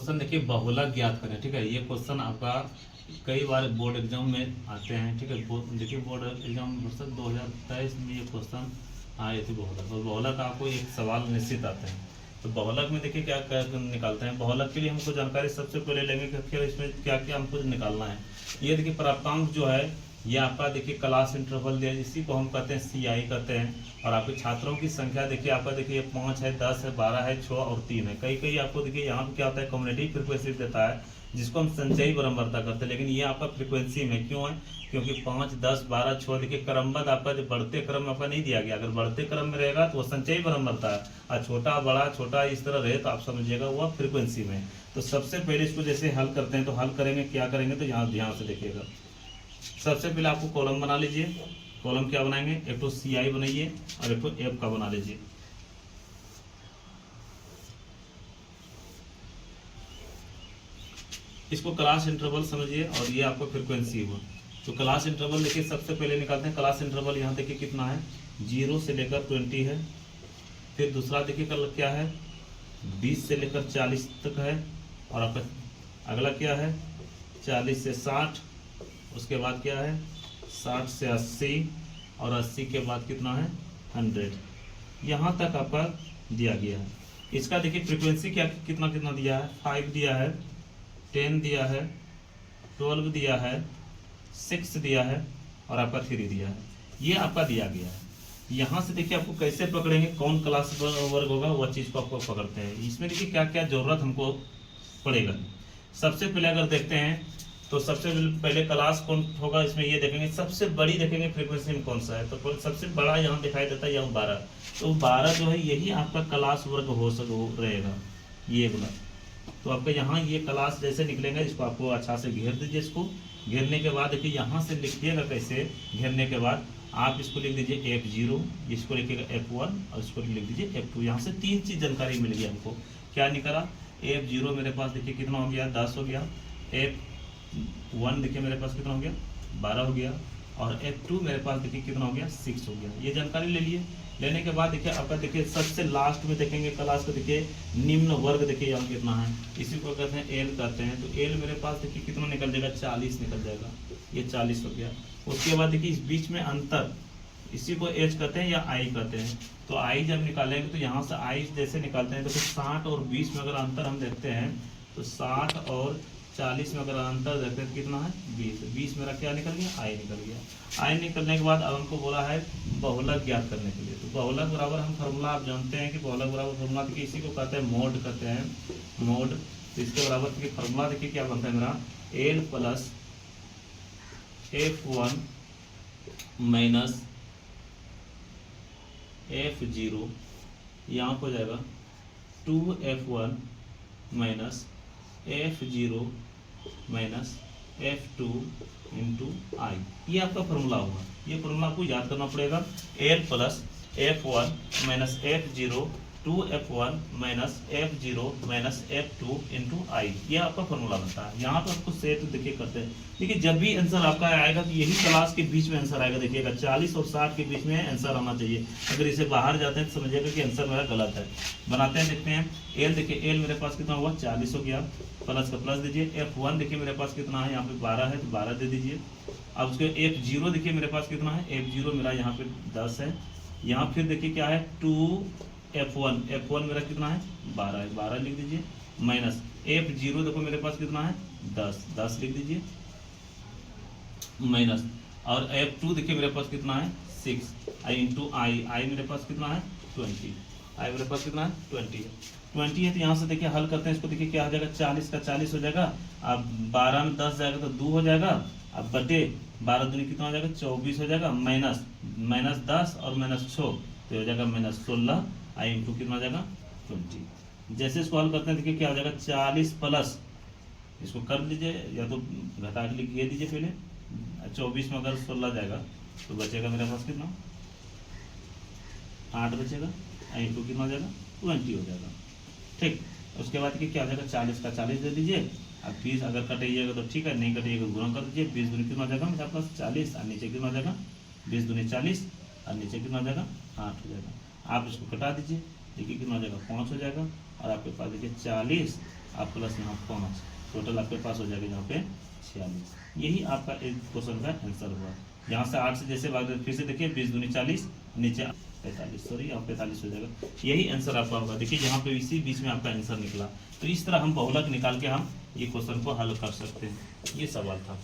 Question देखिए बहुलक ज्ञात करें। ठीक है, ये क्वेश्चन आपका कई बार बोर्ड एग्जाम में आते हैं। ठीक है, देखिए बोर्ड एग्जाम 2023 में ये क्वेश्चन आए थे बहुलक, और बहुलक आपको एक सवाल निश्चित आते हैं। तो बहुलक में देखिए क्या क्या निकालते हैं। बहुलक के लिए हमको जानकारी सबसे पहले लेंगे कि इसमें क्या क्या हमको निकालना है। ये देखिए प्राप्तांक जो है ये आपका देखिए क्लास इंटरवल दिया, इसी को हम कहते हैं CI कहते हैं। और आपके छात्रों की संख्या देखिए आपका देखिए 5 है, 10 है, 12 है, 6 और 3 है। कई आपको देखिए यहाँ पे क्या होता है कम्युनिटी फ्रिक्वेंसी देता है, जिसको हम संचयी बारंबारता करते हैं। लेकिन ये आपका फ्रिक्वेंसी में क्यों है, क्योंकि 5, 10, 12, 6 देखिए क्रमबद्ध आपका जो बढ़ते क्रम में आपका नहीं दिया गया। अगर बढ़ते क्रम में रहेगा तो वो संचयी बारंबारता है, और छोटा बड़ा छोटा इस तरह रहे तो आप समझिएगा वो फ्रिक्वेंसी में। तो सबसे पहले इसको जैसे हल करते हैं तो हल करेंगे क्या करेंगे, तो यहाँ ध्यान से देखिएगा। सबसे पहले आपको कॉलम बना लीजिए। कॉलम क्या बनाएंगे, एक तो CI बनाइए और एक तो F का बना लीजिए। इसको क्लास इंटरवल समझिए और ये आपको फ्रीक्वेंसी हुआ। तो क्लास इंटरवल देखिए सबसे पहले निकालते हैं। क्लास इंटरवल यहाँ देखिए कितना है, 0 से लेकर 20 है। फिर दूसरा देखिए क्या है, 20 से लेकर 40 तक है। और आपका अगला क्या है, 40 से 60। उसके बाद क्या है, 60 से 80। और 80 के बाद कितना है, 100। यहाँ तक आपका दिया गया है। इसका देखिए फ्रीक्वेंसी क्या कितना कितना दिया है, 5 दिया है, 10 दिया है, 12 दिया है, 6 दिया है और आपका 3 दिया है। ये आपका दिया गया है। यहाँ से देखिए आपको कैसे पकड़ेंगे, कौन क्लास वर्ग होगा वह चीज़ को आपको पकड़ते हैं। इसमें देखिए क्या क्या जरूरत हमको पड़ेगा। सबसे पहले अगर देखते हैं तो सबसे पहले क्लास कौन होगा, इसमें ये देखेंगे सबसे बड़ी देखेंगे फ्रीक्वेंसी में कौन सा है। तो सबसे बड़ा यहाँ दिखाई देता है, यहाँ 12। तो 12 जो है यही आपका क्लास वर्ग हो रहेगा, ये वाला। तो आपका यहाँ ये क्लास जैसे निकलेगा, इसको आपको अच्छा से घेर दीजिए। इसको घेरने के बाद देखिए यहाँ से लिखिएगा कैसे, घेरने के बाद आप इसको लिख दीजिए F0, इसको लिखिएगा F1 और इसको लिख दीजिए F2। यहाँ से 3 चीज़ जानकारी मिल गई हमको। क्या निकला, F0 मेरे पास देखिए कितना हो गया, 10 हो गया। F1 देखिए मेरे पास कितना हो गया, 12 हो गया। और F2 मेरे पास देखिए कितना हो गया, 6 हो गया। ये जानकारी ले लिए। लेने के बाद देखिए आपका देखिए सबसे लास्ट में देखेंगे क्लास को, देखिए निम्न वर्ग देखिए यहाँ कितना है, इसी को कहते हैं L कहते हैं। तो L मेरे पास देखिए कितना निकल जाएगा, 40 निकल जाएगा। ये 40 हो गया। उसके बाद देखिए इस बीच में अंतर, इसी को H कहते हैं या I कहते हैं। तो I जब निकालेंगे तो यहाँ से I जैसे निकालते हैं तो फिर 60 और 20 में अगर अंतर हम देखते हैं तो 60 और 40 में अगर अंतर देखते हैं कितना है, 20। 20 मेरा क्या निकल गया, I निकल गया। I निकलने के बाद अब हमको बोला है बहुलक ज्ञात करने के लिए। तो बहुलक बराबर हम फार्मूला आप जानते हैं कि बहुलक बराबर फार्मूला देखिए इसी को कहते हैं मोड कहते हैं, मोड। तो इसके बराबर देखिए फार्मूला देखिए क्या बनता है मेरा, L plus F1 minus F0, यहाँ हो जाएगा 2F1 minus F0 minus F2 into I। ये आपका फॉर्मूला होगा। ये फॉर्मूला आपको याद करना पड़ेगा। L plus F1 minus F0, 2F1 minus F0 minus F2 into I। ये आपका फॉर्मूला बनता है। यहाँ पर आपको सेट देखिए करते हैं। देखिए जब भी आंसर आपका आएगा तो यही क्लास के बीच में आंसर आएगा। देखिएगा 40 और 60 के बीच में आंसर आना चाहिए। अगर इसे बाहर जाते हैं तो समझिएगा कि आंसर मेरा गलत है। बनाते हैं, देखते हैं। L देखिए L मेरे पास कितना हुआ, 40 हो गया। प्लस का प्लस दीजिए। F1 देखिए मेरे पास कितना है, यहाँ पे 12 है तो 12 दे दीजिए। अब उसके F0 देखिए मेरे पास कितना है, F0 मेरा यहाँ पे 10 है। यहाँ फिर देखिए क्या है, 2F1 मेरा कितना है, 12 है, 12 लिख दीजिए। माइनस F0 देखो मेरे पास कितना है, 10 लिख दीजिए। माइनस और F2 देखिए मेरे पास कितना है, 6 इंटू I मेरे पास कितना है, 20। I मेरे पास कितना है, 20 है। तो यहाँ से देखिए हल करते हैं इसको। देखिए क्या हो जाएगा, 40 का 40 हो जाएगा। अब 12 में 10 जाएगा तो 2 हो जाएगा। अब बटे 12 दूनी कितना हो जाएगा, 24 हो जाएगा। माइनस 10 और माइनस 6 तो हो जाएगा माइनस 16। I इंटू कितना हो जाएगा, 20। जैसे इसको हल करते हैं देखिए क्या हो जाएगा, 40 प्लस इसको कर लीजिए या तो घटा के लिख दीजिए पहले। 24 में अगर 16 जाएगा तो बचेगा मेरे पास कितना, 8 बचेगा। I इंटू कितना हो जाएगा, 20 हो जाएगा। ठीक, उसके बाद क्या हो जाएगा, 40 का 40 दे दीजिए। अब 20 अगर कटाइएगा तो ठीक है, नहीं कटाइएगा गुणा कर दीजिए। 20 दूनी कितना हो जाएगा मेरे पास, 40 और नीचे कितना हो जाएगा, 20 दूनी 40 और नीचे कितना हो जाएगा, 8 हो जाएगा। आप इसको कटा दीजिए, देखिए कितना हो जाएगा, 5 हो जाएगा। और आपके पास देखिए 40 आप प्लस यहाँ 5, टोटल आपके पास हो जाएगा यहाँ पे 46। यही आपका एक क्वेश्चन का आंसर हुआ। यहाँ से 8 से जैसे भाग फिर से देखिए 20 दूनी 40, नीचे 45, सॉरी यहाँ 45 हो जाएगा। यही आंसर आपका होगा। देखिए यहाँ पे इसी बीच में आपका आंसर निकला। तो इस तरह हम बहुलक निकाल के हम ये क्वेश्चन को हल कर सकते हैं। ये सवाल था।